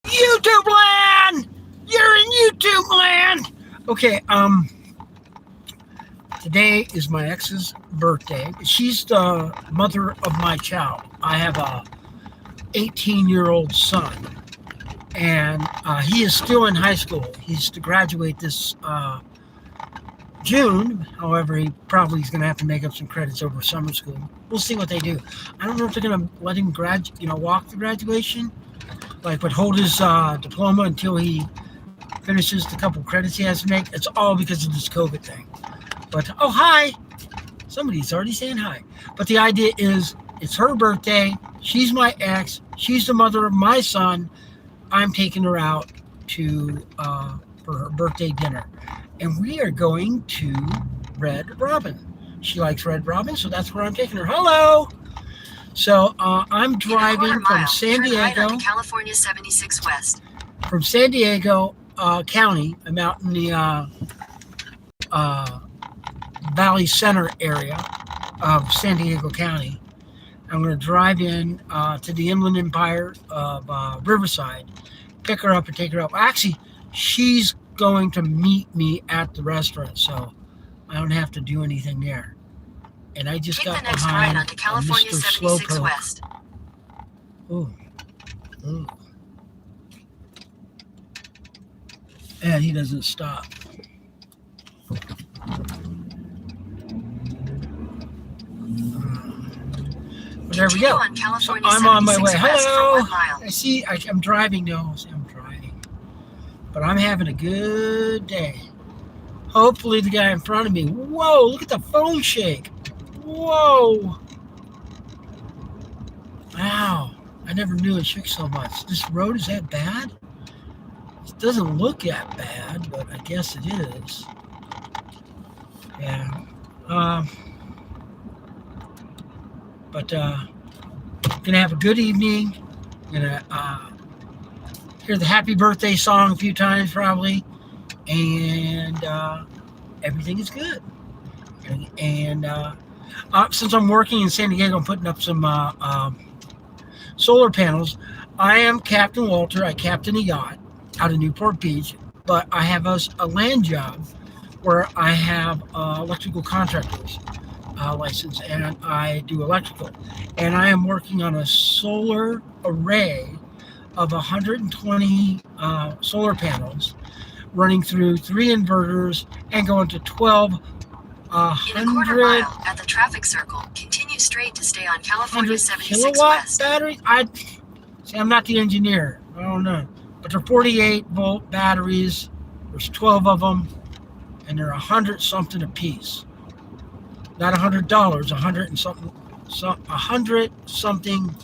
YouTube land! You're in YouTube land! Okay, today is my ex's birthday. She's the mother of my child. I have a 18-year-old son, and he is still in high school. He's to graduate this June. However, he probably is going to have to make up some credits over summer school. We'll see what they do. I don't know if they're going to let him walk the graduation, but hold his diploma until he finishes the couple credits he has to make. It's all because of this COVID thing. But, oh, hi. Somebody's already saying hi. But the idea is it's her birthday. She's my ex. She's the mother of my son. I'm taking her out for her birthday dinner. And we are going to Red Robin. She likes Red Robin, so that's where I'm taking her. Hello. So I'm driving from San Diego. Right California 76 West. From San Diego County. I'm out in the Valley Center area of San Diego County. I'm going to drive in to the Inland Empire of Riverside, pick her up and take her up. Actually, she's going to meet me at the restaurant, so I don't have to do anything there. And I just got the next behind right onto California Mr. 76 Slowpoke. West. Ooh. Ooh. And he doesn't stop. But there we go. So I'm on my way. Hello. I'm driving now. I'm driving. But I'm having a good day. Hopefully the guy in front of me. Whoa, look at the phone shake. Whoa. Wow. I never knew it shook so much. This road is that bad? It doesn't look that bad, but I guess it is. Yeah. Gonna have a good evening. Gonna hear the happy birthday song a few times probably, and everything is good. And since I'm working in San Diego, I'm putting up some solar panels. I am Captain Walter. I captain a yacht out of Newport Beach, but I have a land job where I have electrical contractors license, and I do electrical. And I am working on a solar array of 120 solar panels running through 3 inverters and going to 12 In a quarter mile at the traffic circle, continue straight to stay on California 76 kilowatt West. batteries. I'm not the engineer. I don't know. But they're 48 volt batteries. There's 12 of them, and they're 100 something a piece. Not $100, 100 and something, 100 something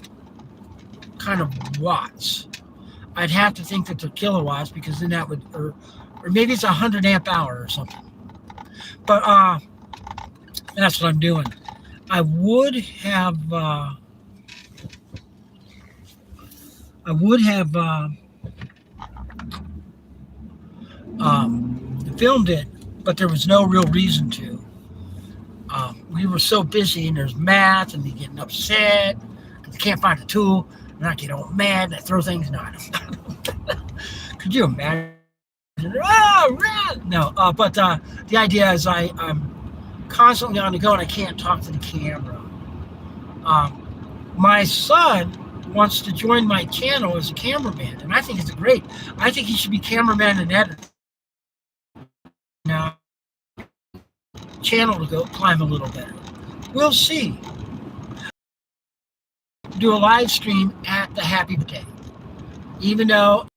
kind of watts. I'd have to think that they're kilowatts, because then that would, or maybe it's 100 amp hour or something. But that's what I'm doing. I would have filmed it, but there was no real reason to. We were so busy, and there's math, and they're getting upset because they can't find a tool, and I get all mad, and I throw things at them. Could you imagine? No, but the idea is I'm constantly on the go, and I can't talk to the camera. My son wants to join my channel as a cameraman, and I think it's great. I think he should be cameraman and editor. Now, channel to go climb a little better. We'll see. Do a live stream at the happy birthday, even though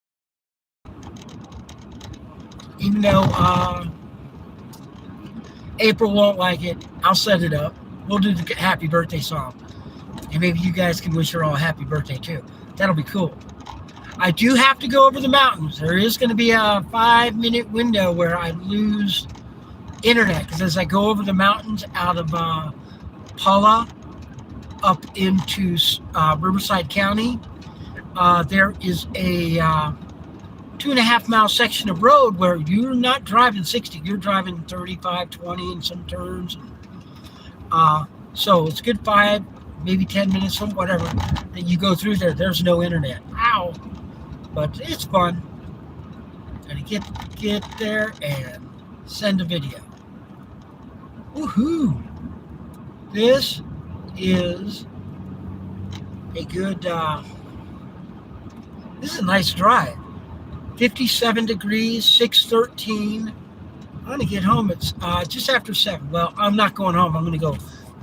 April won't like it. I'll set it up. We'll do the happy birthday song, and maybe you guys can wish her all a happy birthday too. That'll be cool. I do have to go over the mountains. There is going to be a 5-minute window where I lose internet, because as I go over the mountains out of Paula up into Riverside County, there is a 2.5 mile section of road where you're not driving 60, you're driving 35, 20 in some turns. So it's a good 5, maybe 10 minutes from whatever that you go through there. There's no internet. Ow. But it's fun. Gotta get there and send a video. Woohoo! This is a good. This is a nice drive. 57 degrees, 6:13. I'm gonna get home. It's just after 7. Well, I'm not going home. I'm gonna go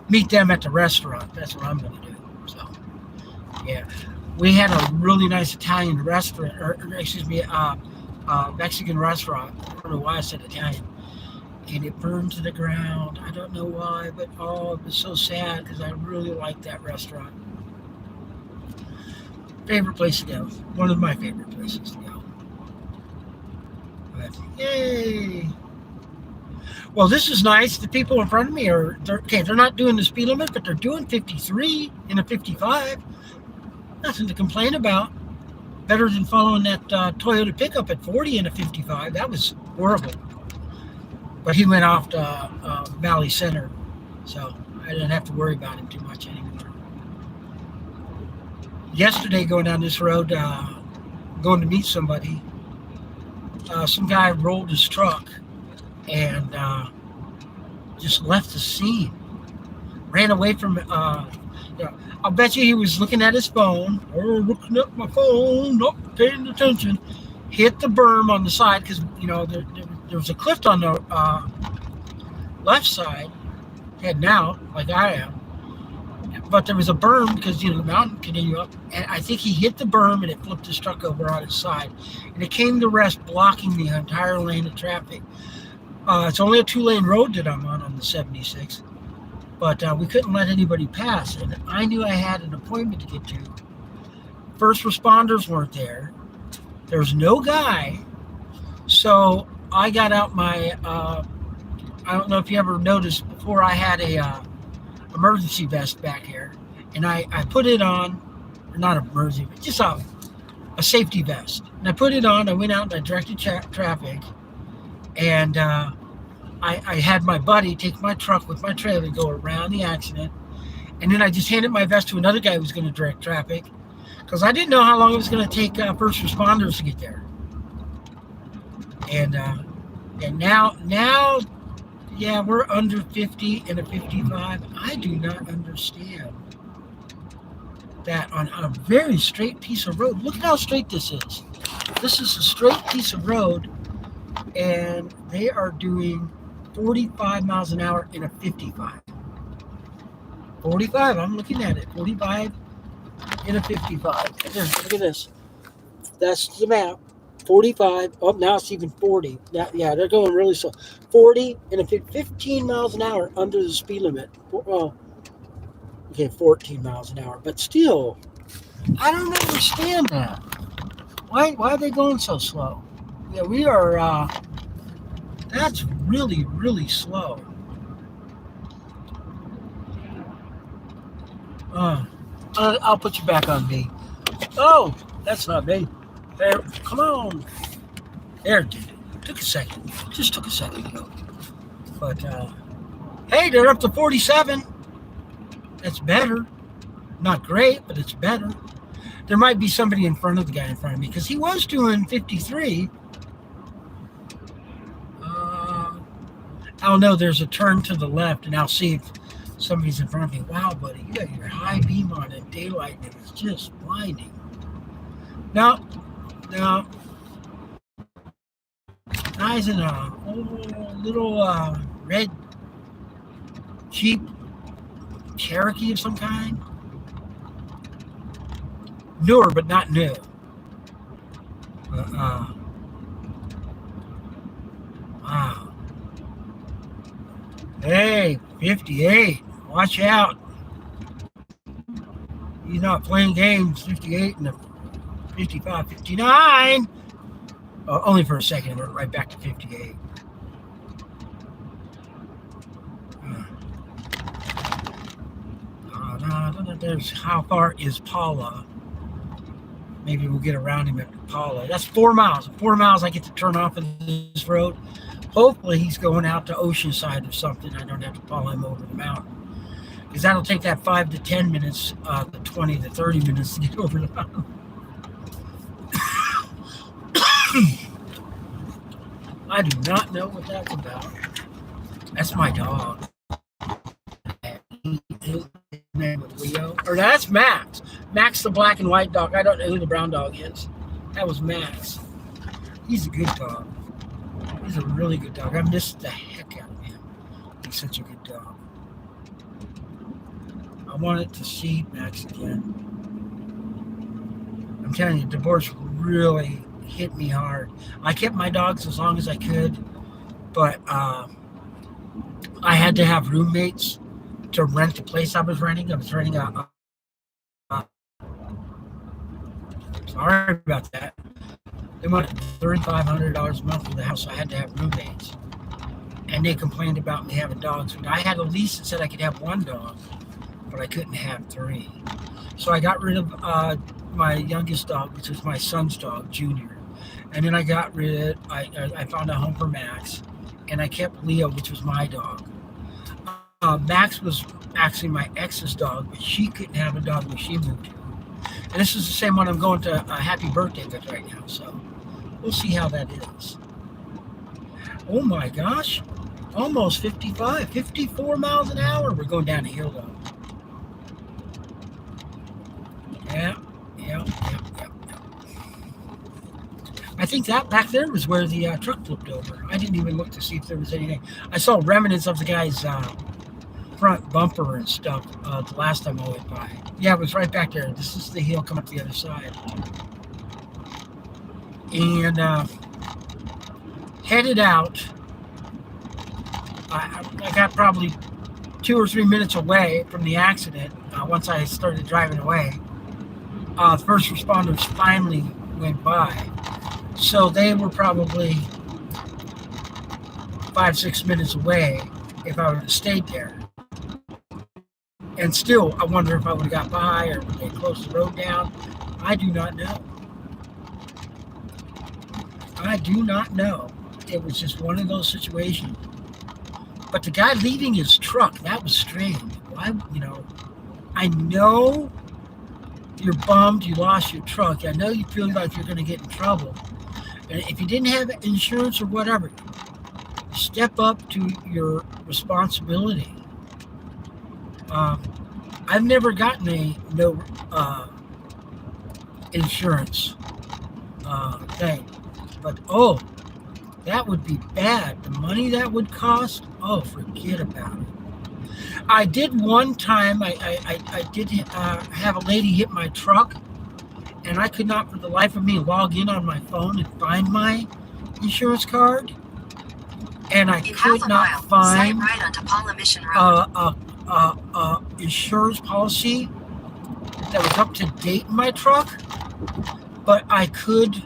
meet them at the restaurant. That's what I'm gonna do. So, yeah, we had a really nice Italian restaurant, or excuse me, Mexican restaurant. I don't know why I said Italian. And it burned to the ground. I don't know why, but it was so sad because I really liked that restaurant. Favorite place to go. One of my favorite places to go. But yay! Well, this is nice. The people in front of me they're not doing the speed limit, but they're doing 53 in a 55. Nothing to complain about. Better than following that Toyota pickup at 40 in a 55. That was horrible. But he went off to Valley Center, so I didn't have to worry about him too much anymore. Yesterday, going down this road, going to meet somebody, some guy rolled his truck and just left the scene. Ran away from it. I'll bet you he was looking at his phone, or looking at my phone, not paying attention. Hit the berm on the side because there was a cliff on the left side, heading out like I am. But there was a berm because the mountain continued up, and I think he hit the berm and it flipped his truck over on its side, and it came to rest, blocking the entire lane of traffic. It's only a 2-lane road that I'm on the 76, but we couldn't let anybody pass, and I knew I had an appointment to get to. First responders weren't there. There was no guy, so I got out my. I don't know if you ever noticed before. I had a emergency vest back here, and I put it on, or not emergency, but just a safety vest. And I put it on. I went out and I directed traffic, and I had my buddy take my truck with my trailer, go around the accident, and then I just handed my vest to another guy who was going to direct traffic, because I didn't know how long it was going to take first responders to get there. And now, yeah, we're under 50 in a 55. I do not understand that on a very straight piece of road. Look at how straight this is. This is a straight piece of road, and they are doing 45 miles an hour in a 55. 45, I'm looking at it. 45 in a 55. Here, look at this. That's the map. 45. Oh, now it's even 40. Yeah, they're going really slow. 40 and a 15 miles an hour under the speed limit. Well, okay, 14 miles an hour. But still, I don't understand that. Why are they going so slow? Yeah, we are. That's really, really slow. I'll put you back on me. Oh, that's not me. There, come on. There, dude. Took a second. Just took a second to go. But, hey, they're up to 47. That's better. Not great, but it's better. There might be somebody in front of the guy in front of me, because he was doing 53. I'll know there's a turn to the left, and I'll see if somebody's in front of me. Wow, buddy, you got your high beam on and daylight, and it's just blinding. No. Guy's in a little red Jeep Cherokee of some kind. Newer, but not new. Wow. Hey, 58. Watch out. He's not playing games. 58 and a 55, 59. Oh, only for a second. We're right back to 58. There's how far is Paula? Maybe we'll get around him at Paula. That's 4 miles. 4 miles I get to turn off of this road. Hopefully he's going out to Oceanside or something. I don't have to follow him over the mountain, because that'll take that 5 to 10 minutes, the 20 to 30 minutes to get over the mountain. I do not know what that's about. That's my dog. His name was Leo. Or that's Max. Max, the black and white dog. I don't know who the brown dog is. That was Max. He's a good dog. He's a really good dog. I missed the heck out of him. He's such a good dog. I wanted to see Max again. I'm telling you, divorce really hit me hard. I kept my dogs as long as I could, but I had to have roommates to rent the place I was renting. I was renting sorry about that. They wanted $3,500 a month for the house, so I had to have roommates. And they complained about me having dogs. But I had a lease that said I could have one dog, but I couldn't have three. So I got rid of my youngest dog, which was my son's dog, Junior. And then I found a home for Max, and I kept Leo, which was my dog. Max was actually my ex's dog, but she couldn't have a dog when she moved here. And this is the same one I'm going to a happy birthday with right now, so we'll see how that is. Oh my gosh, almost 54 miles an hour. We're going down the hill though. Yeah. I think that back there was where the truck flipped over. I didn't even look to see if there was anything. I saw remnants of the guy's front bumper and stuff the last time I went by. Yeah, it was right back there. This is the hill coming up the other side. And headed out. I got probably 2 or 3 minutes away from the accident once I started driving away. First responders finally went by. So they were probably 5-6 minutes away if I would have stayed there. And still, I wonder if I would have got by or would they close the road down. I do not know. I do not know. It was just one of those situations. But the guy leaving his truck, that was strange. Why, I know you're bummed you lost your truck. I know you feel like you're going to get in trouble. And if you didn't have insurance or whatever, step up to your responsibility. I've never gotten no insurance thing, but that would be bad. The money that would cost, forget about it. I did one time. I did have a lady hit my truck, and I could not for the life of me log in on my phone and find my insurance card, and I could not find insurance policy that was up to date in my truck, but I could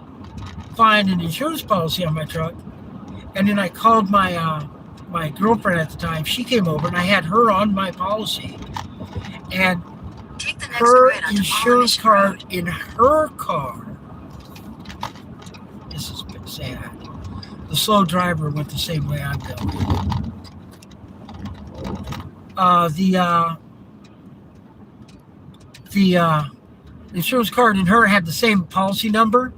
find an insurance policy on my truck. And then I called my my girlfriend at the time. She came over, and I had her on my policy, and her insurance card in her car. This is sad. The slow driver went the same way I'm going. The insurance card in her had the same policy number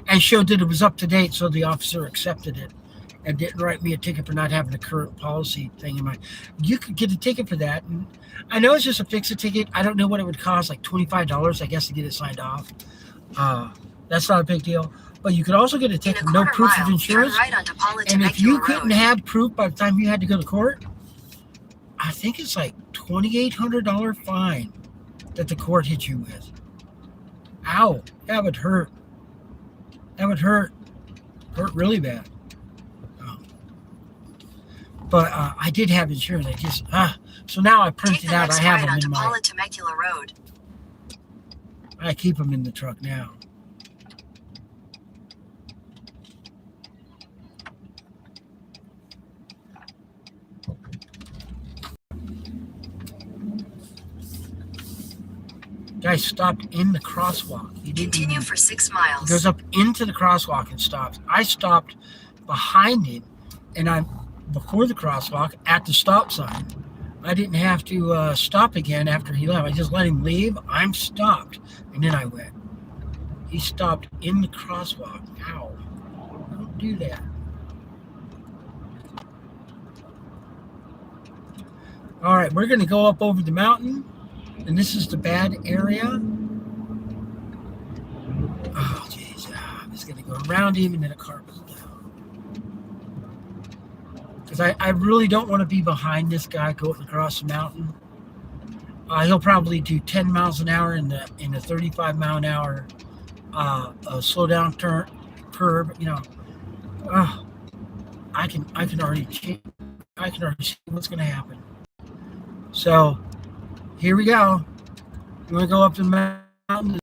and showed that it was up to date, so the officer accepted it and didn't write me a ticket for not having a current policy thing in mind. You could get a ticket for that, and I know it's just a fix-it ticket. I don't know what it would cost, like $25, I guess, to get it signed off. That's not a big deal. But you could also get a ticket with no proof of insurance. And if you couldn't have proof by the time you had to go to court, I think it's like $2,800 fine that the court hit you with. Ow, that would hurt. That would hurt. Hurt really bad. But I did have insurance. I just so now I print it out. I have them in my. Road. I keep them in the truck now. Guy stopped in the crosswalk. He didn't Continue for 6 miles. He goes up into the crosswalk and stops. I stopped behind him, and I'm before the crosswalk at the stop sign. I didn't have to stop again after he left. I just let him leave. I'm stopped, and then I went. He stopped in the crosswalk. Ow! Don't do that. All right, we're going to go up over the mountain, and this is the bad area. Oh, jeez. I'm just going to go around him, and then a car pulls down. Because I really don't want to be behind this guy going across the mountain. He'll probably do 10 miles an hour in the 35 mile an hour slow down turn curve. I can already see what's going to happen. So here we go. I'm going to go up the mountain.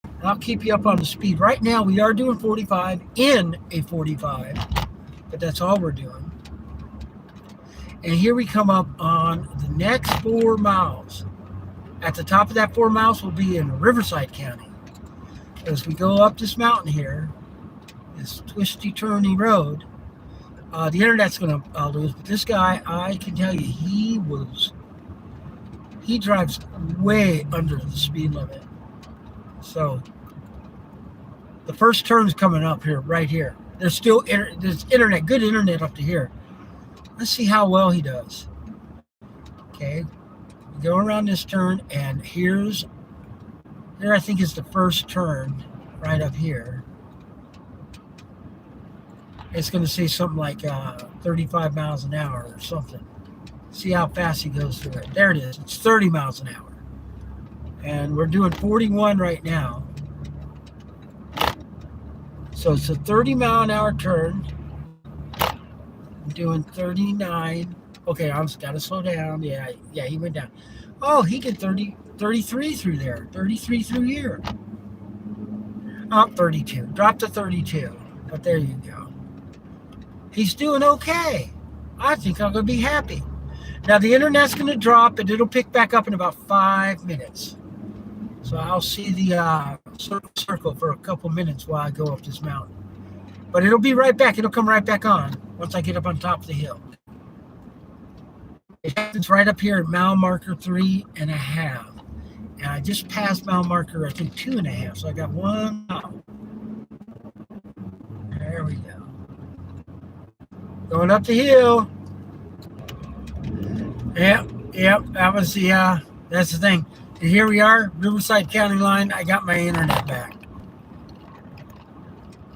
And I'll keep you up on the speed. Right now we are doing 45 in a 45, but that's all we're doing. And here we come up on the next 4 miles. At the top of that 4 miles will be in Riverside County. As we go up this mountain here, this twisty, turny road, the internet's going to lose. But this guy, I can tell you, he drives way under the speed limit. So the first turn's coming up here, right here. There's still there's good internet up to here. Let's see how well he does. Okay, go around this turn, and here I think is the first turn right up here. It's going to say something like 35 miles an hour or something. See how fast he goes through it. There it is. It's 30 miles an hour. And we're doing 41 right now. So it's a 30 mile an hour turn. I'm doing 39. Okay, I've got to slow down. Yeah, he went down. Oh, he did 33 through there. 33 through here. Oh, 32. Dropped to 32. But there you go. He's doing okay. I think I'm going to be happy. Now, the internet's going to drop, and it'll pick back up in about 5 minutes. So I'll see the circle for a couple minutes while I go up this mountain. But it'll be right back. It'll come right back on once I get up on top of the hill. It happens right up here at mile marker 3.5. And I just passed mile marker, I think, 2.5. So I got 1 mile. There we go. Going up the hill. Yep. That was that's the thing. And here we are, Riverside County line. I got my internet back.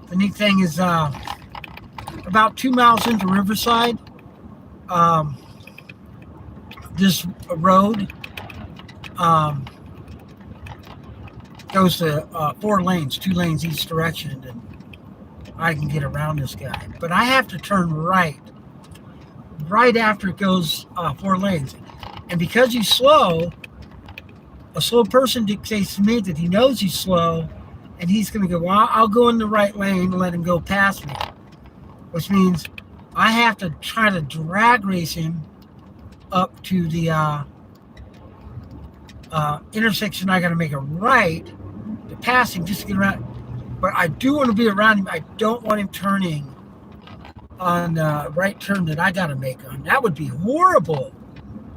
The neat thing is, about 2 miles into Riverside, this road goes to 4 lanes, 2 lanes each direction, and I can get around this guy. But I have to turn right after it goes 4 lanes. And because he's slow, a slow person dictates to me that he knows he's slow, and he's going to go, well, I'll go in the right lane and let him go past me. Which means I have to try to drag race him up to the intersection. I got to make a right to pass him just to get around. But I do want to be around him. I don't want him turning on the right turn that I got to make on. That would be horrible.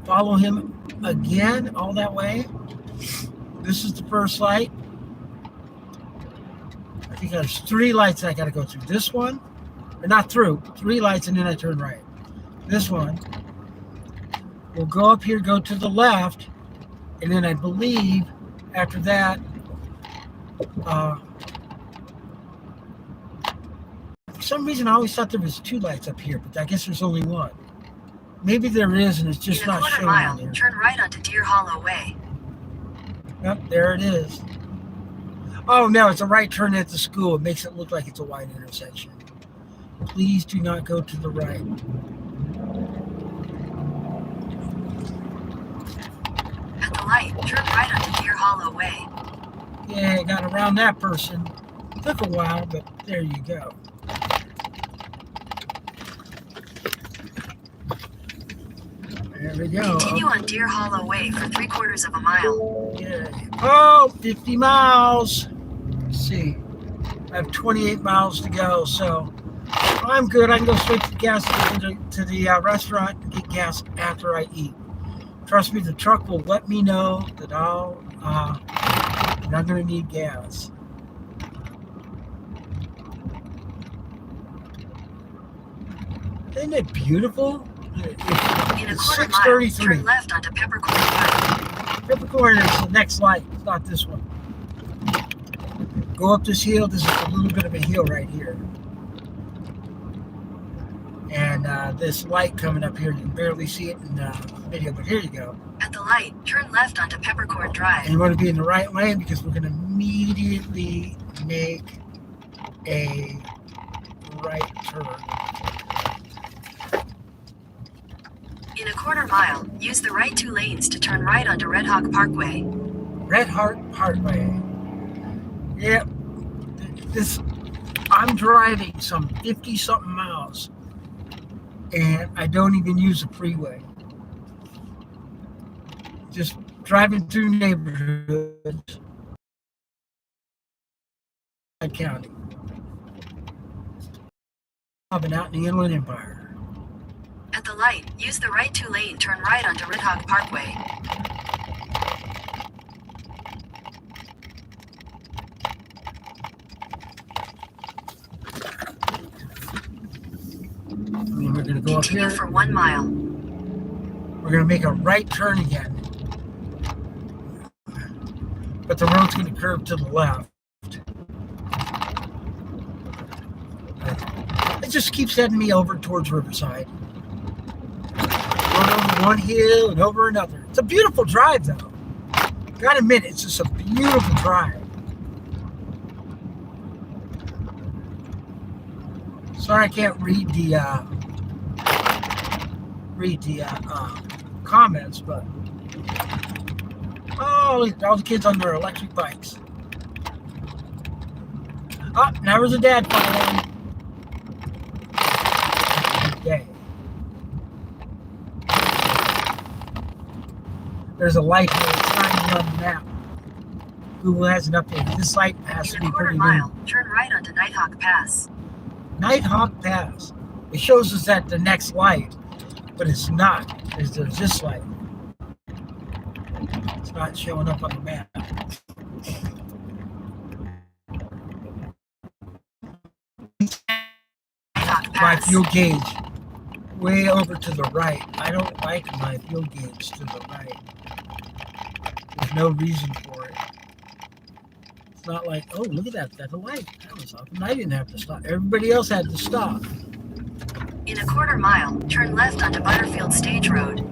Follow him again all that way. This is the first light. I think there's 3 lights I got to go through. This one, or not through, 3 lights, and then I turn right. This one. We'll go up here, go to the left, and then I believe after that, for some reason I always thought there was 2 lights up here, but I guess there's only 1. Maybe there is, and it's just not showing. In a quarter mile, turn right onto Deer Hollow Way. Yep, there it is. Oh no, it's a right turn at the school. It makes it look like it's a wide intersection. Please do not go to the right. At the light, turn right onto Deer Hollow Way. Yeah, I got around that person. Took a while, but there you go. There we go. Continue on Deer Hollow Way for 3/4 of a mile. Yeah. Oh, 50 miles. Let's see. I have 28 miles to go, so I'm good. I can go straight to the gas to the restaurant and get gas after I eat. Trust me, the truck will let me know that I'm not going to need gas. Isn't it beautiful? In a It's quarter mile, 6:33. turn left onto Peppercorn Drive. Peppercorn is the next light. It's not this one. Go up this hill. This is a little bit of a hill right here. And this light coming up here, you can barely see it in the video, but here you go. At the light, turn left onto Peppercorn Drive. And you want to be in the right lane because we're going to immediately make a right turn. In a quarter mile, use the right 2 lanes to turn right onto Red Hawk Parkway. Red Hawk Parkway. Yep. I'm driving some 50-something miles, and I don't even use a freeway. Just driving through neighborhoods. County. I've been out in the Inland Empire. At the light, use the right 2 lane, turn right onto Red Hawk Parkway. And we're going to go up Continue here. for 1 mile. We're going to make a right turn again. But the road's going to curve to the left. It just keeps heading me over towards Riverside. Going over one hill and over another. It's a beautiful drive, though. Gotta admit, it's just a beautiful drive. Sorry I can't read the comments, but all the kids on their electric bikes. Oh, now there's a dad following. Okay. There's a light here. It's not even on the map. Google hasn't updated. This light has to In a be quarter pretty mile, new. turn right onto Nighthawk Pass. Nighthawk Pass. It shows us that the next light, but it's not. There's this light. It's not showing up on the map. Nighthawk My Pass. fuel gauge way over to the right. I don't like my fuel gauge to the right. There's no reason for it. It's not like, oh, look at that. That's a light. That was awesome. I didn't have to stop. Everybody else had to stop. In a quarter mile, turn left onto Butterfield Stage Road.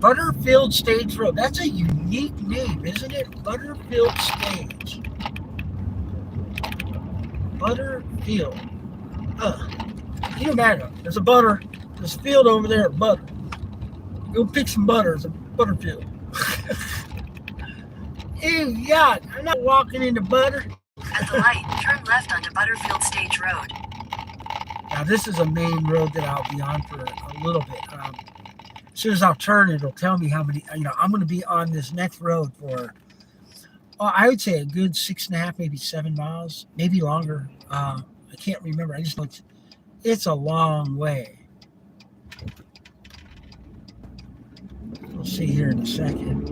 Butterfield Stage Road. That's a unique name, isn't it? Butterfield Stage. Butterfield. You don't matter. There's a field over there of butter. Go pick some butter. It's a Butterfield. Ew, yuck. I'm not walking into butter. At the light, turn left onto Butterfield Stage Road. Now, this is a main road that I'll be on for a little bit. As soon as I'll turn, it'll tell me how many, I'm going to be on this next road for, I would say a good 6.5, maybe 7 miles, maybe longer. I can't remember. I just know it's a long way. We'll see here in a second.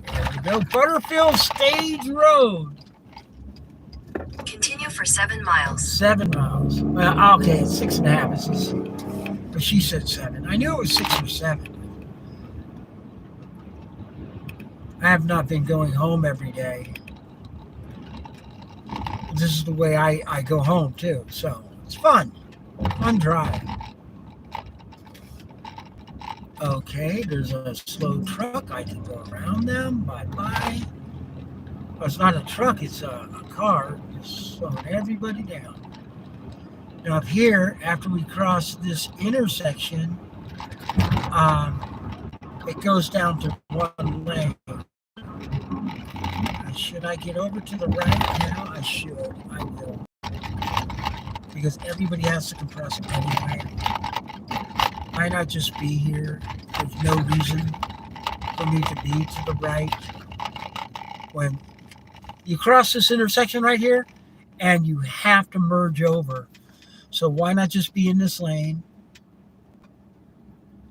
There we go. Butterfield Stage Road. Continue for 7 miles. 7 miles. Well, okay, it's 6.5. This is, but she said 7. I knew it was 6 or 7. I have not been going home every day. This is the way I go home too. So it's fun. Fun drive. Okay, there's a slow truck. I can go around them. Bye-bye. Oh, it's not a truck, it's a car. Just slowing everybody down. Now up here, after we cross this intersection, it goes down to 1 lane. Should I get over to the right now? I should. I will. Because everybody has to compress anyway. Why not just be here? There's no reason for me to be to the right. When you cross this intersection right here, and you have to merge over. So why not just be in this lane?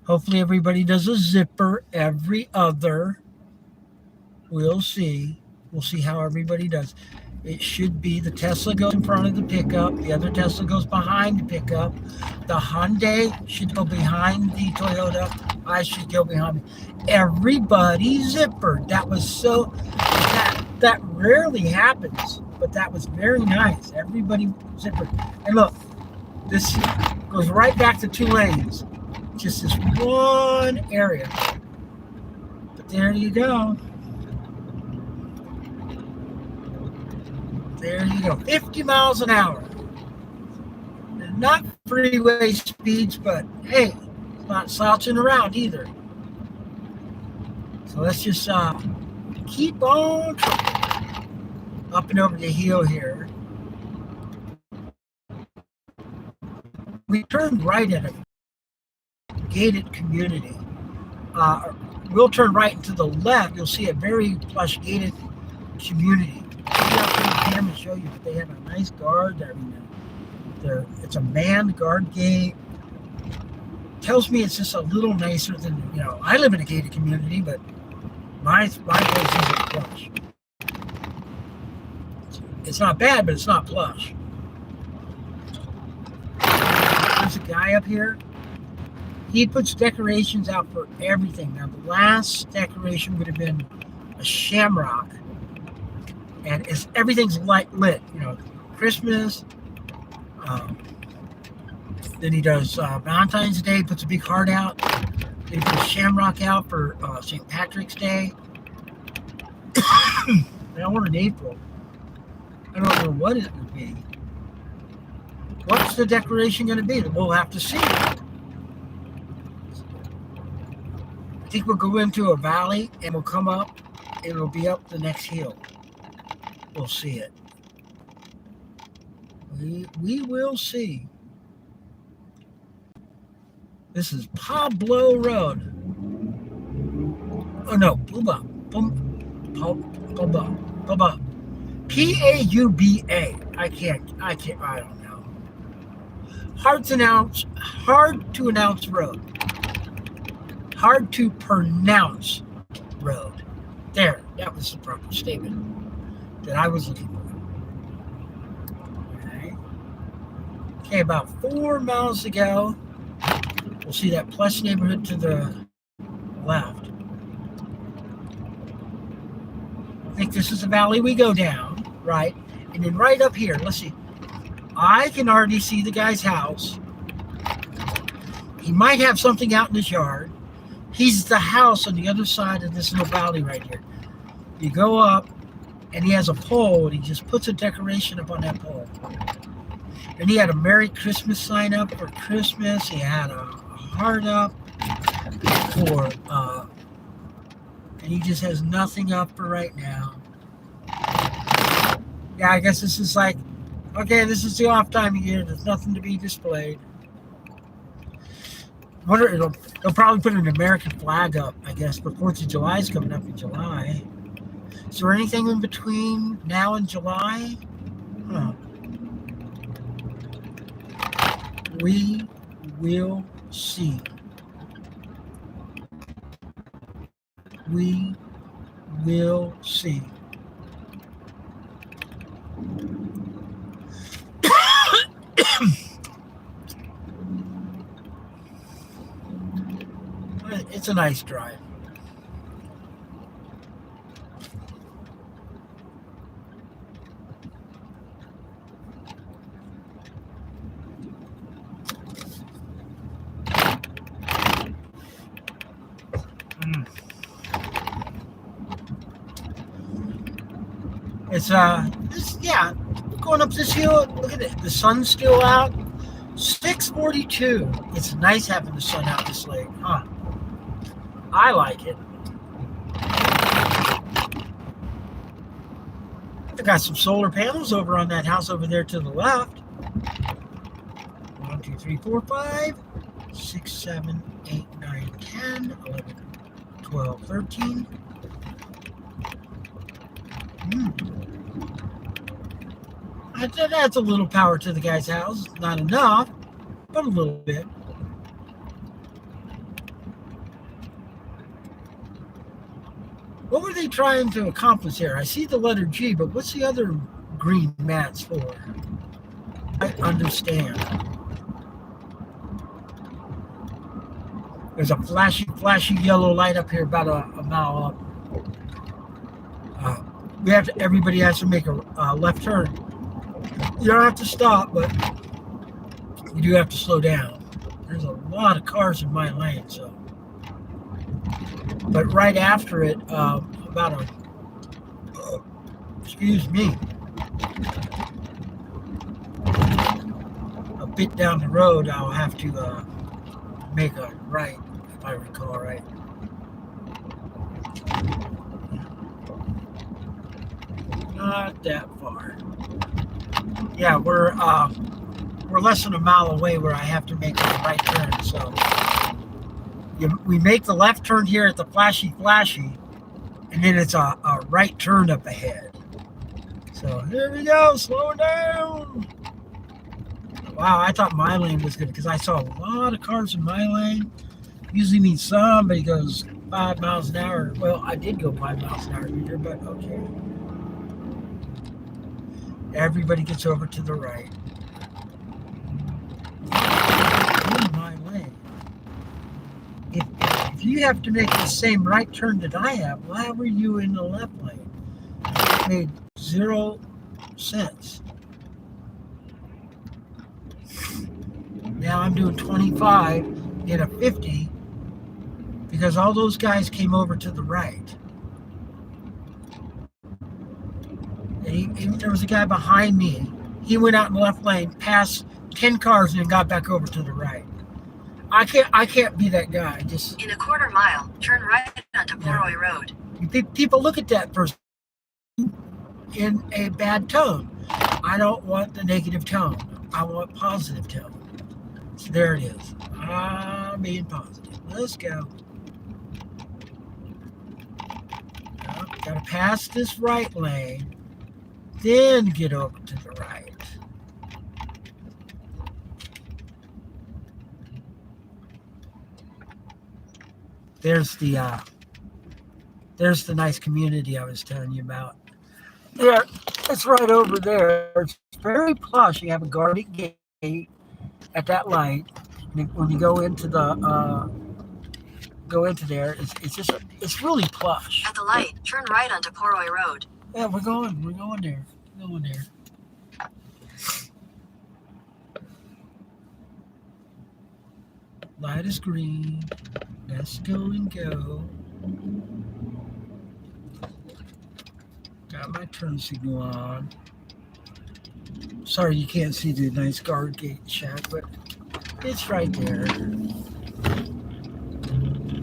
Hopefully everybody does a zipper every other. We'll see. We'll see how everybody does. It should be the Tesla goes in front of the pickup, the other Tesla goes behind the pickup, the Hyundai should go behind the Toyota, I should go behind me. Everybody zippered. That was so, that rarely happens, but that was very nice. Everybody zippered. And look, this goes right back to 2 lanes. Just this one area. But there you go. There you go. 50 miles an hour. Not freeway speeds, but hey, it's not slouching around either. So let's just keep on up and over the hill here. We turned right at a gated community. We'll turn right and to the left. You'll see a very plush gated community. I'm going to show you that they have a nice guard. I mean, it's a manned guard gate. Tells me it's just a little nicer than, I live in a gated community, but my place isn't plush. It's not bad, but it's not plush. There's a guy up here. He puts decorations out for everything. Now, the last decoration would have been a shamrock. And everything's lit, Christmas. Then he does Valentine's Day, puts a big heart out. Then he puts shamrock out for St. Patrick's Day. Now we're in April. I don't know what it would be. What's the decoration going to be? We'll have to see. I think we'll go into a valley and we'll come up and it'll be up the next hill. We'll see it. We will see. This is Pablo Road. Oh no, Pauba. P-A-U-B-A. I don't know. Hard to announce road. Hard to pronounce road. There, that was the proper statement that I was looking for. Okay, about 4 miles to go. We'll see that plush neighborhood to the left. I think this is the valley we go down, right? And then right up here, let's see. I can already see the guy's house. He might have something out in his yard. He's the house on the other side of this little valley right here. You go up, and he has a pole, and he just puts a decoration up on that pole. And he had a Merry Christmas sign up for Christmas. He had a heart up for, and he just has nothing up for right now. Yeah, I guess this is like, okay, this is the off time of year. There's nothing to be displayed. I wonder, they'll probably put an American flag up, I guess, but 4th of July is coming up in July. Is there anything in between now and July? Huh. We will see. We will see. It's a nice drive. It's going up this hill. Look at it. The sun's still out. 6:42. It's nice having the sun out this late, huh? I like it. I got some solar panels over on that house over there to the left. 1, 2, 3, 4, 5, 6, 7, 8, 9, 10, 11, 12, 13. That's a little power to the guy's house. Not enough, but a little bit. What were they trying to accomplish here? I see the letter G, but what's the other green mats for. I understand. There's a flashy yellow light up here about a mile up. Everybody has to make a left turn. You don't have to stop, but you do have to slow down. There's a lot of cars in my lane, so. But right after it, excuse me, a bit down the road, I'll have to make a right, if I recall right. Not that far. Yeah, we're less than a mile away where I have to make a right turn. So we make the left turn here at the flashy, and then it's a right turn up ahead. So here we go, slow down. Wow, I thought my lane was good because I saw a lot of cars in my lane. Usually means somebody goes 5 miles an hour. Well, I did go 5 miles an hour here, but okay. Everybody gets over to the right. In my lane. If you have to make the same right turn that I have, why were you in the left lane? It made 0 sense. Now I'm doing 25 in a 50 because all those guys came over to the right. There was a guy behind me. He went out in the left lane, passed 10 cars, and then got back over to the right. I can't be that guy. Just in a quarter mile, turn right onto Poroy Road. People look at that person in a bad tone. I don't want the negative tone. I want positive tone. So there it is. I'm being positive. Let's go. Gotta pass this right lane. Then get over to the right. There's the nice community I was telling you about. There, it's right over there. It's very plush. You have a guarded gate at that light. When you go into there, it's really plush. At the light, turn right onto Poroy Road. Yeah, we're going there. Light is green. Let's go and go. Got my turn signal on. Sorry you can't see the nice guard gate shack, but it's right there.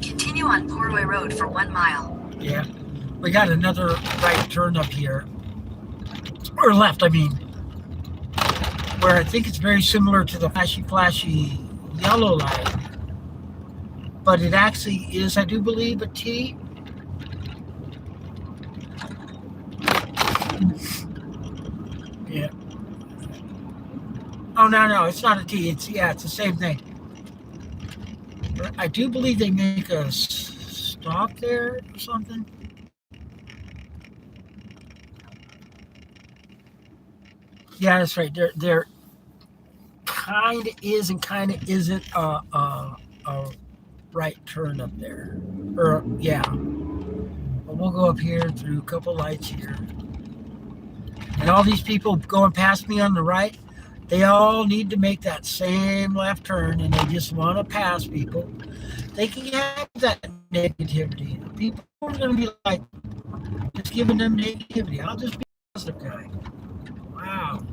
Continue on Poroy Road for 1 mile. Yeah. We got another right turn up here. Or left, I mean. Where I think it's very similar to the flashy yellow light. But it actually is, I do believe, a T. Yeah. Oh, no, it's not a T. It's the same thing. But I do believe they make us stop there or something. Yeah, that's right. There kind of is and kind of isn't a right turn up there. Or, yeah. But we'll go up here through a couple lights here. And all these people going past me on the right, they all need to make that same left turn, and they just want to pass people. They can have that negativity. People are going to be like, just giving them negativity. I'll just be a positive guy. Wow.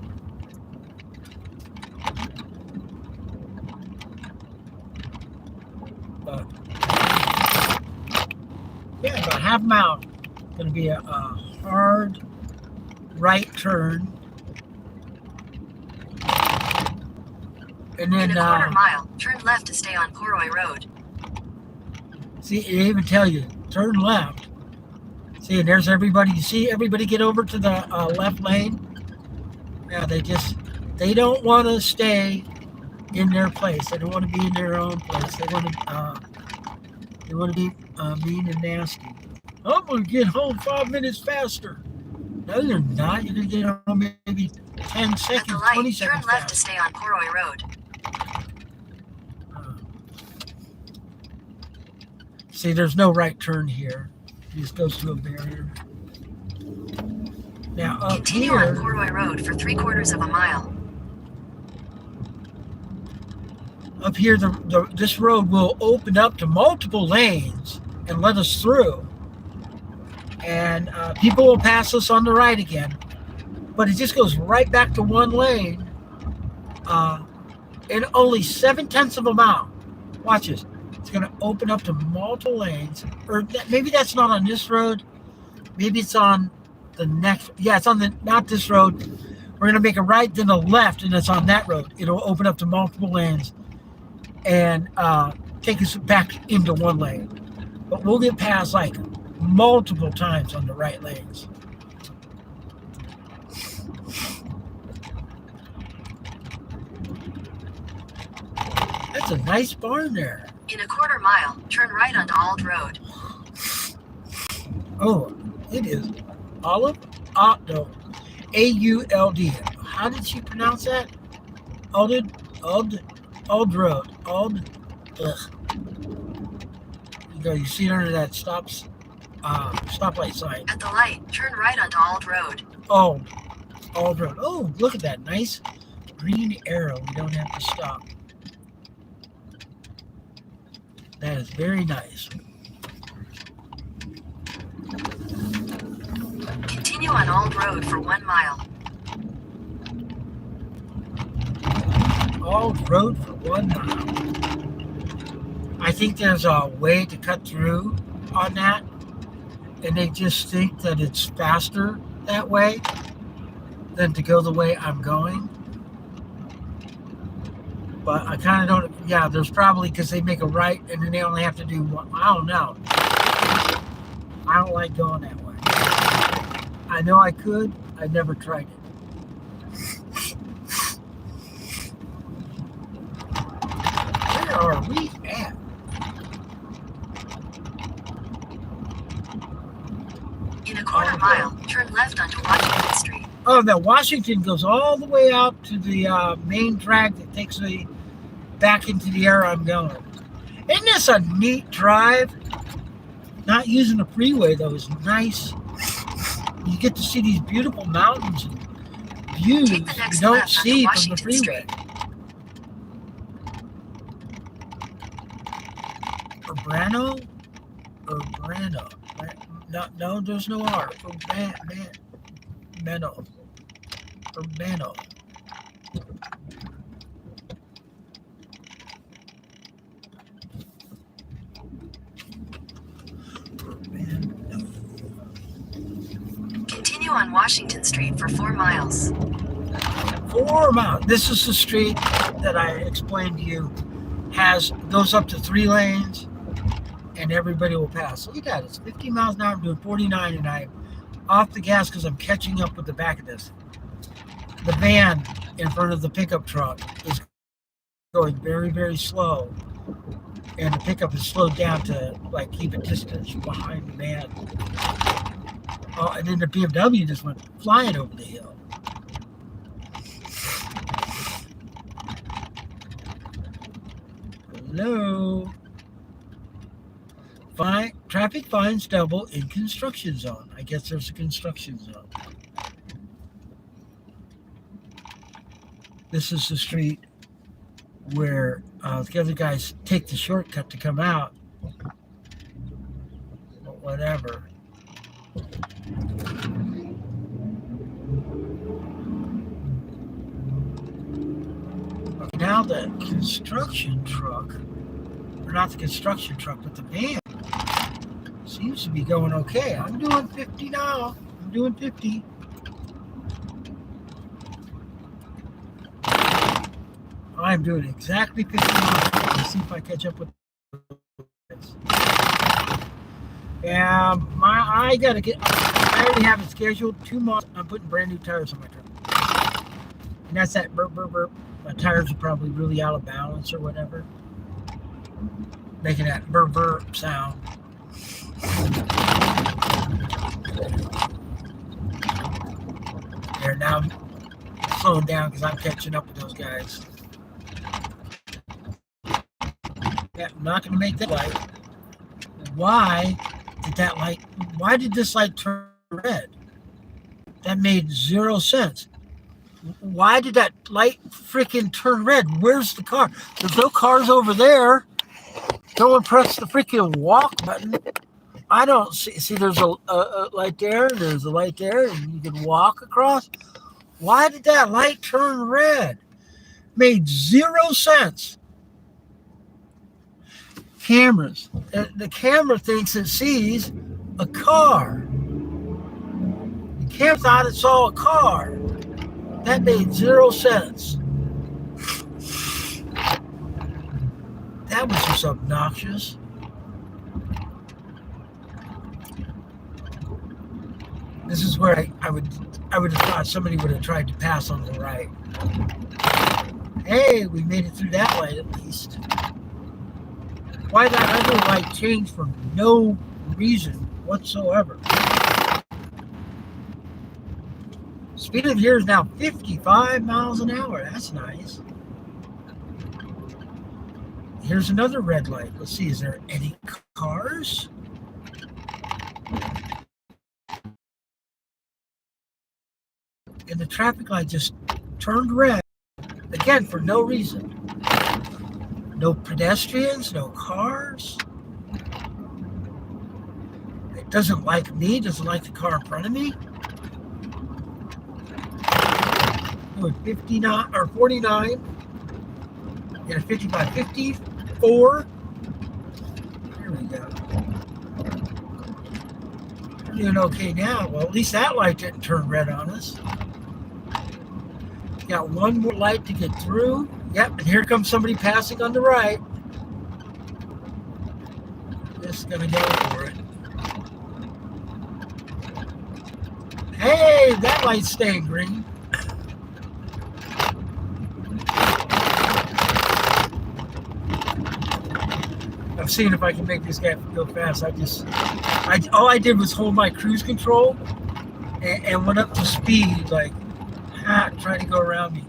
But, yeah, about half a mile. Going to be a hard right turn. And then, in a quarter mile, turn left to stay on Poroy Road. See, it even tell you, turn left. See, there's everybody. You see everybody get over to the left lane? Yeah, they don't want to stay in their place. They don't want to be in their own place. They want to be mean and nasty. I'm going to get home 5 minutes faster. No, you're not. You're going to get on maybe 10 At the seconds, light, 20 turn seconds left to fast. stay on Poroy Road. See, there's no right turn here. It just goes through a barrier. Now up Continue here, on Poroy Road for 3/4 of a mile. up here, this road will open up to multiple lanes and let us through. And people will pass us on the right again, but it just goes right back to one lane in only 7/10 of a mile. Watch this. It's going to open up to multiple lanes, or maybe that's not on this road. Maybe it's on the next. Yeah, it's on not this road. We're going to make a right, then a left, and it's on that road. It'll open up to multiple lanes and take us back into one lane. But we'll get past like multiple times on the right lanes. That's a nice barn there. In a 1/4 mile, turn right onto Ald Road. Oh, it is Olive? No. AULD. How did she pronounce that? Ald Road. You see it under that stoplight sign. At the light, turn right onto Ald Road. Ald Road. Oh, look at that nice green arrow. We don't have to stop. That is very nice. Continue on Ald Road for 1 mile. Ald Road for 1 mile. I think there's a way to cut through on that, and they just think that it's faster that way than to go the way I'm going. But I kind of don't. Yeah, there's probably because they make a right and then they only have to do one. I don't know. I don't like going that way. I know I could. I never tried it. Where are we at? In a 1/4 mile, turn left onto Washington Street. Oh, now Washington goes all the way out to the main drag that takes me back into the area I'm going. Isn't this a neat drive? Not using the freeway, though, is nice. You get to see these beautiful mountains and views you don't see from the freeway. Urbano? No, there's no R. Urbano. Continue on Washington Street for 4 miles. 4 miles. This is the street that I explained to you goes up to 3 lanes, and everybody will pass. Look at that. It's 50 miles an hour. I'm doing 49, and I'm off the gas because I'm catching up with the back of this. The van in front of the pickup truck is going very, very slow, and the pickup is slowed down to like keep a distance behind the van. Oh, and then the BMW just went flying over the hill. Hello. Traffic fines double in construction zone. I guess there's a construction zone. This is the street where the other guys take the shortcut to come out. But whatever. Now the construction truck, or not the construction truck, but the van seems to be going okay. I'm doing 50 now. I'm doing 50. I'm doing exactly 50 miles. Let's see if I catch up with this. Yeah, I already have it scheduled 2 months. I'm putting brand new tires on my truck. And that's that burp, burp, burp. My tires are probably really out of balance or whatever. Making that burp, burp sound. There, now I'm slowing down because I'm catching up with those guys. Yeah, I'm not going to make that light. Why why did this light turn red? That made 0 sense. Why did that light freaking turn red? Where's the car? There's no cars over there. No one pressed the freaking walk button. I don't see there's a light there, there's a light there, and you can walk across. Why did that light turn red? Made 0 sense. Cameras. The camera thinks it sees a car. The camera thought it saw a car. That made 0 sense. That was just obnoxious. This is where I would have thought somebody would have tried to pass on the right. Hey, we made it through that light at least. Why that other light changed for no reason whatsoever. Speed of here is now 55 miles an hour. That's nice. Here's another red light. Let's see, is there any cars? And the traffic light just turned red, again, for no reason. No pedestrians, no cars. It doesn't like me, doesn't like the car in front of me. Doing 59 or 49. Get a 55, 54. There we go. We're doing okay now. Well, at least that light didn't turn red on us. Got one more light to get through. Yep, and here comes somebody passing on the right. Just gonna go for it. Hey, that light's staying green. I'm seeing if I can make this guy go fast. All I did was hold my cruise control and went up to speed, like, trying to go around me.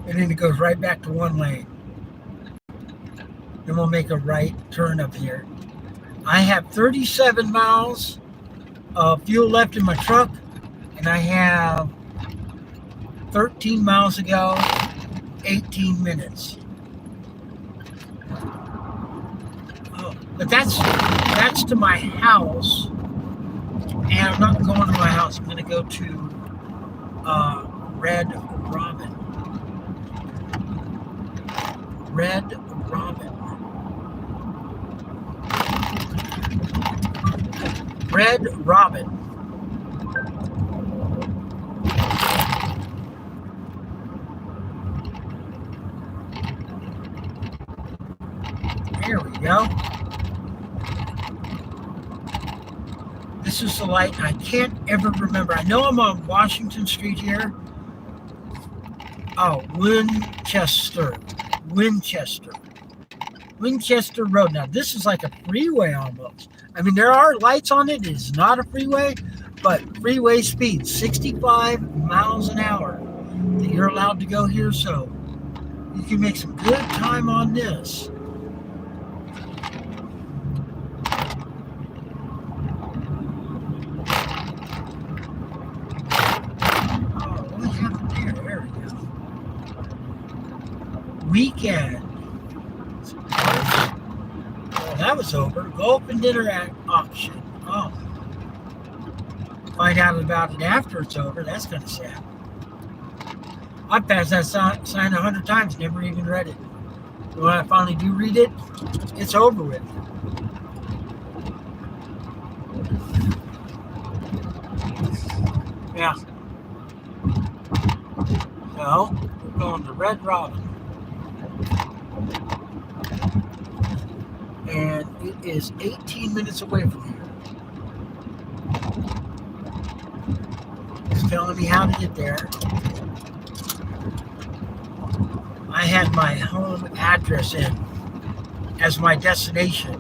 And then it goes right back to one lane. Then we'll make a right turn up here. I have 37 miles of fuel left in my truck, and I have 13 miles to go, 18 minutes. Oh, but that's to my house, and I'm not going to my house. I'm going to go to Red Robin. Red Robin. Red Robin. There we go. This is the light. I can't ever remember. I know I'm on Washington Street here. Oh, Winchester Road. Now, this is like a freeway almost. I mean, there are lights on it. It is not a freeway, but freeway speed, 65 miles an hour that you're allowed to go here. So you can make some good time on this. Oh, what happened there? There we go. Weekend. Well, that was over. Go open dinner at auction. Oh. Find out about it after it's over. That's kind of sad. I passed that sign 100 times, never even read it. But when I finally do read it, it's over with. Yeah. So, we're going to Red Robin. And it is 18 minutes away from here. It's telling me how to get there. I had my home address in as my destination.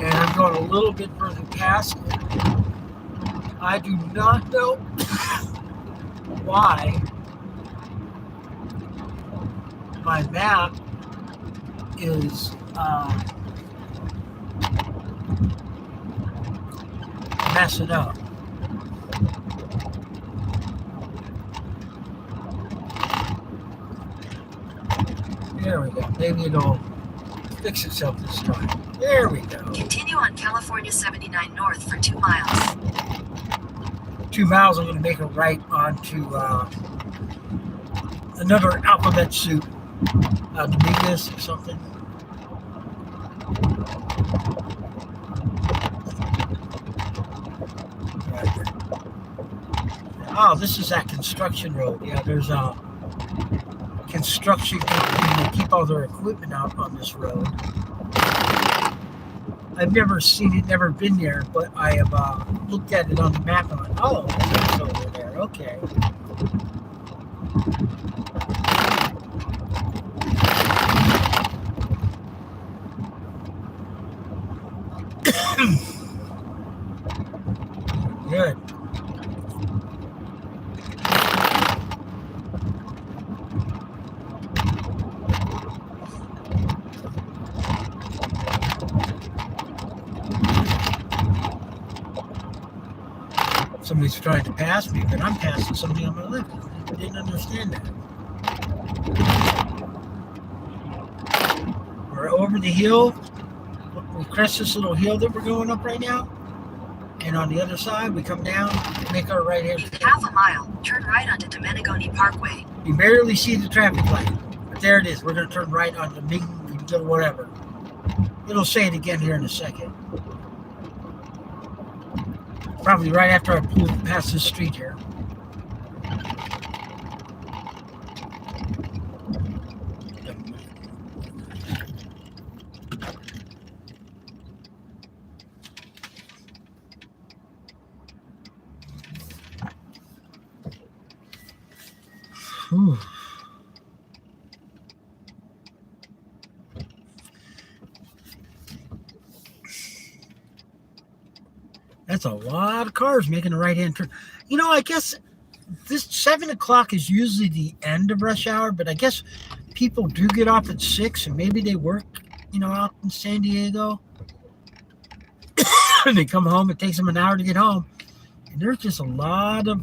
and I'm going a little bit further past it. I do not know why my map is messing up. There we go. Maybe it'll fix itself this time. There we go. Continue on California 79 North for 2 miles. 2 miles, I'm going to make a right onto another alphabet soup. Dominguez or something. Right. Oh, this is that construction road. Yeah, there's a construction company. They keep all their equipment out on this road. I've never seen it, never been there, but I have looked at it on the map and I'm like, oh, it's over there. Okay. Good. Somebody's trying to pass me, but I'm passing somebody on my left. I didn't understand that. We're over the hill. We crest this little hill that we're going up right now. And on the other side, we come down, make our right hand. In half a mile, turn right onto Domenigoni Parkway. You barely see the traffic light, but there it is. We're going to turn right on the big little whatever. It'll say it again here in a second. Probably right after I pull past this street here. Whew. That's a lot of cars making a right-hand turn. You know, I guess this 7 o'clock is usually the end of rush hour, but I guess people do get off at 6 and maybe they work, out in San Diego. And they come home, it takes them an hour to get home. And there's just a lot of,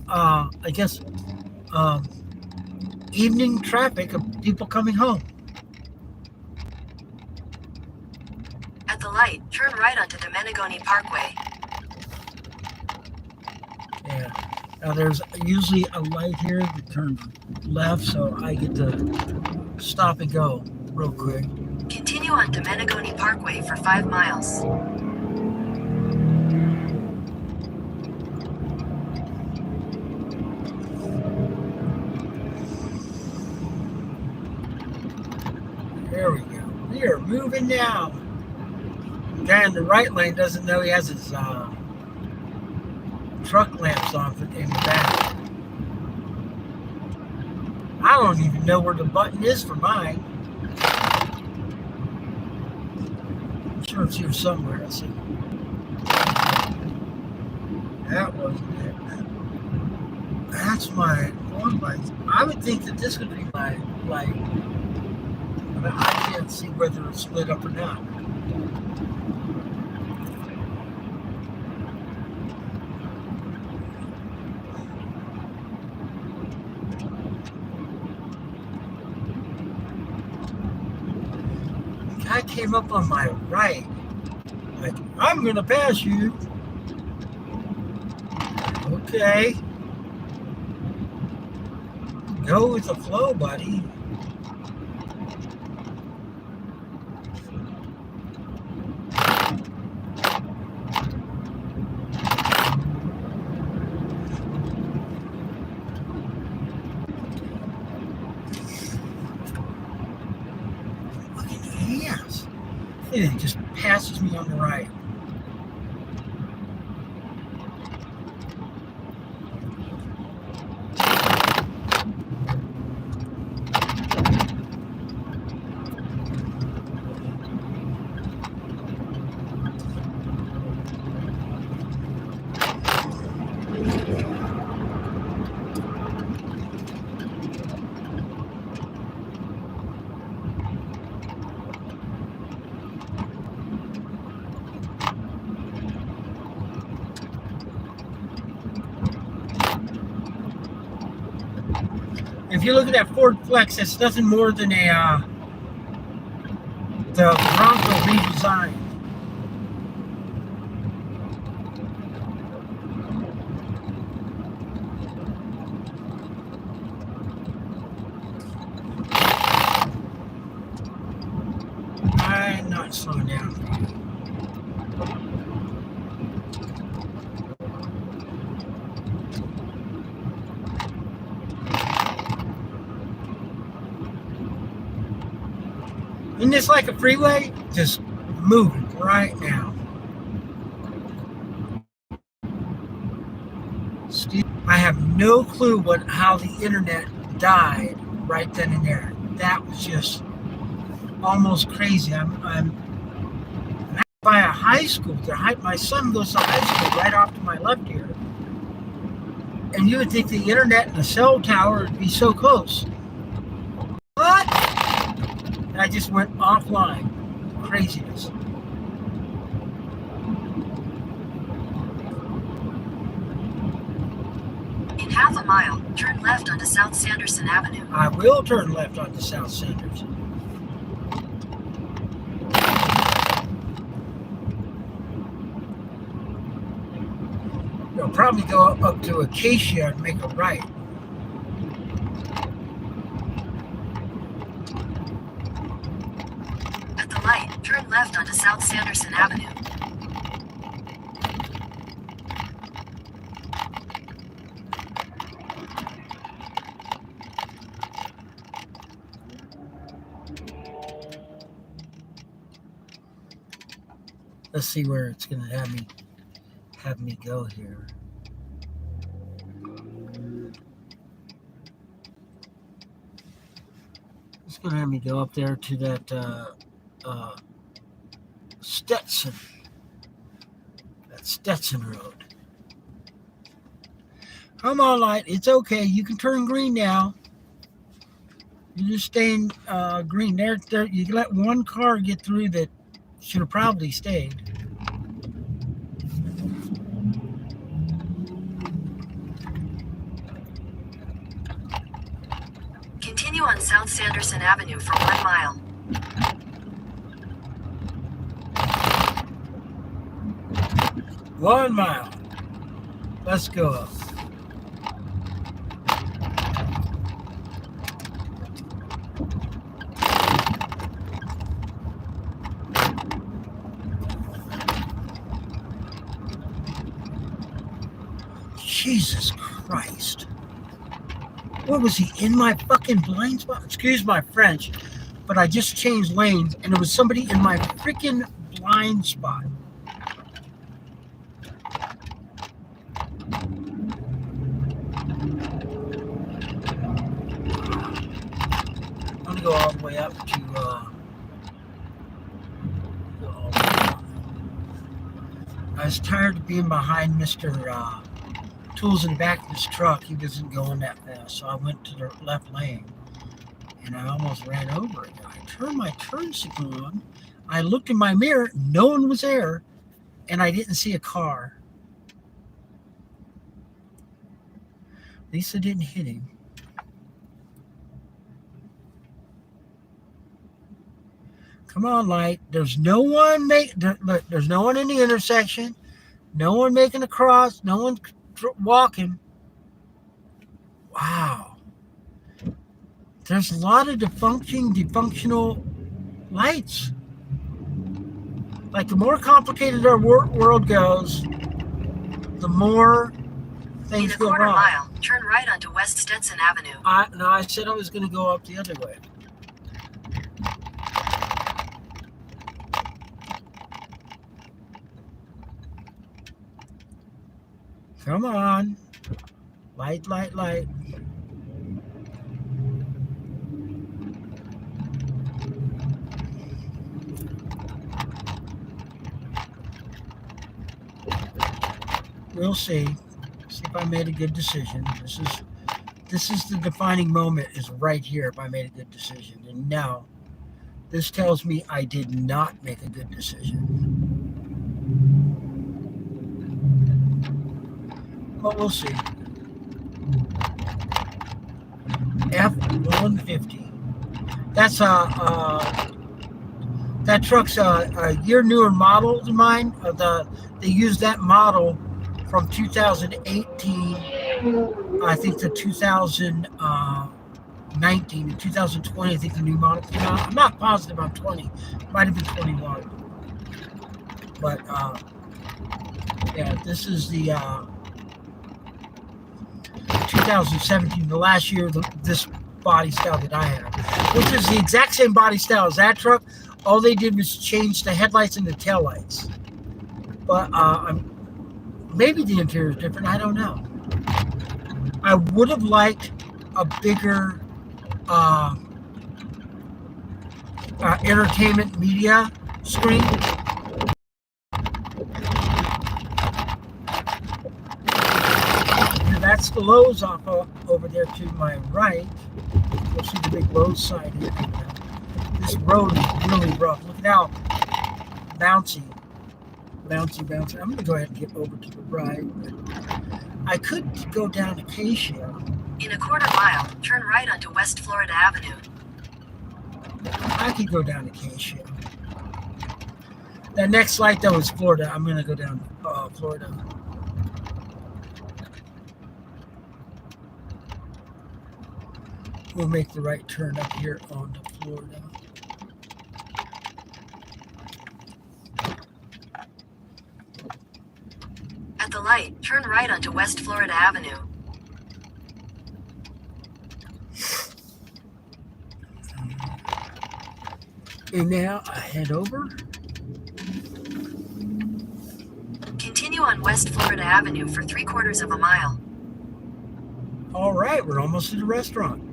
evening traffic of people coming home. At the light, turn right onto Domenigoni Parkway. Yeah. Now there's usually a light here that turns left, so I get to stop and go real quick. Continue on Domenigoni Parkway for 5 miles. There we go. We are moving now. The guy in the right lane doesn't know he has his truck lamps on in the back. I don't even know where the button is for mine. I'm sure it's here somewhere. Let's see. That wasn't it. That's my one light. I would think that this would be my light. But I can't see whether it's split up or not. I came up on my right. Like, I'm gonna pass you. Okay. Go with the flow, buddy. Yes. It just passes me on the right. If you look at that Ford Flex, that's nothing more than the Bronco redesign. I'm not slowing down. Isn't this like a freeway? Just moving right now. Steve, I have no clue how the internet died right then and there. That was just almost crazy. I'm by a high school. My son goes to high school right off to my left here. And you would think the internet and the cell tower would be so close. What? And I just went offline. Craziness. In half a mile, turn left onto South Sanderson Avenue. I will turn left onto South Sanderson. You'll probably go up to Acacia and make a right. At the light, turn left onto South Sanderson Avenue. Let's see where it's going to have me go here. It's going to have me go up there to that Stetson. That Stetson Road. Come on, light. It's okay. You can turn green now. You're just staying green. There. You let one car get through that should have probably stayed. Continue on South Sanderson Avenue for 1 mile. One mile. Let's go. Jesus Christ. What was he in my fucking blind spot? Excuse my French, but I just changed lanes and there was somebody in my freaking blind spot. I'm gonna go all the way up to I was tired of being behind Mr. Tools in the back of his truck. He wasn't going that fast, so I went to the left lane and I almost ran over it. I turned my turn signal on. I looked in my mirror, no one was there, and I didn't see a car. At least I didn't hit him. Come on, light. There's no one there's no one in the intersection. No one making a cross. No one walking. Wow. There's a lot of dysfunctional lights. Like the more complicated our world goes, the more things go wrong. In a quarter mile, turn right onto West Stetson Avenue. I said I was going to go up the other way. Come on. Light, light, light. We'll see. See if I made a good decision. This is the defining moment, is right here if I made a good decision. And now this tells me I did not make a good decision. But we'll see. F-150. That's that truck's a year newer model than mine. They used that model from 2018, I think, to 2019. In 2020, I think the new model came out. I'm not positive on 20. Might have been 21. But yeah, this is the 2017, the last year of this body style that I have, which is the exact same body style as that truck. All they did was change the headlights and the taillights. But maybe the interior is different. I don't know. I would have liked a bigger entertainment media screen. That's the Lowe's off over there to my right. You'll see the big Lowe's sign here. This road is really rough. Look at how bouncy. I'm going to go ahead and get over to the right. I could go down Acacia. In a quarter mile, turn right onto West Florida Avenue. I could go down Acacia. That next light, though, is Florida. I'm going to go down Florida. We'll make the right turn up here onto Florida. At the light, turn right onto West Florida Avenue. And now I head over. Continue on West Florida Avenue for 3/4 of a mile. All right, we're almost at the restaurant.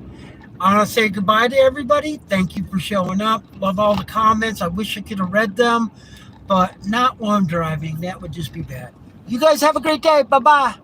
I want to say goodbye to everybody. Thank you for showing up. Love all the comments. I wish I could have read them, but not while I'm driving. That would just be bad. You guys have a great day. Bye-bye.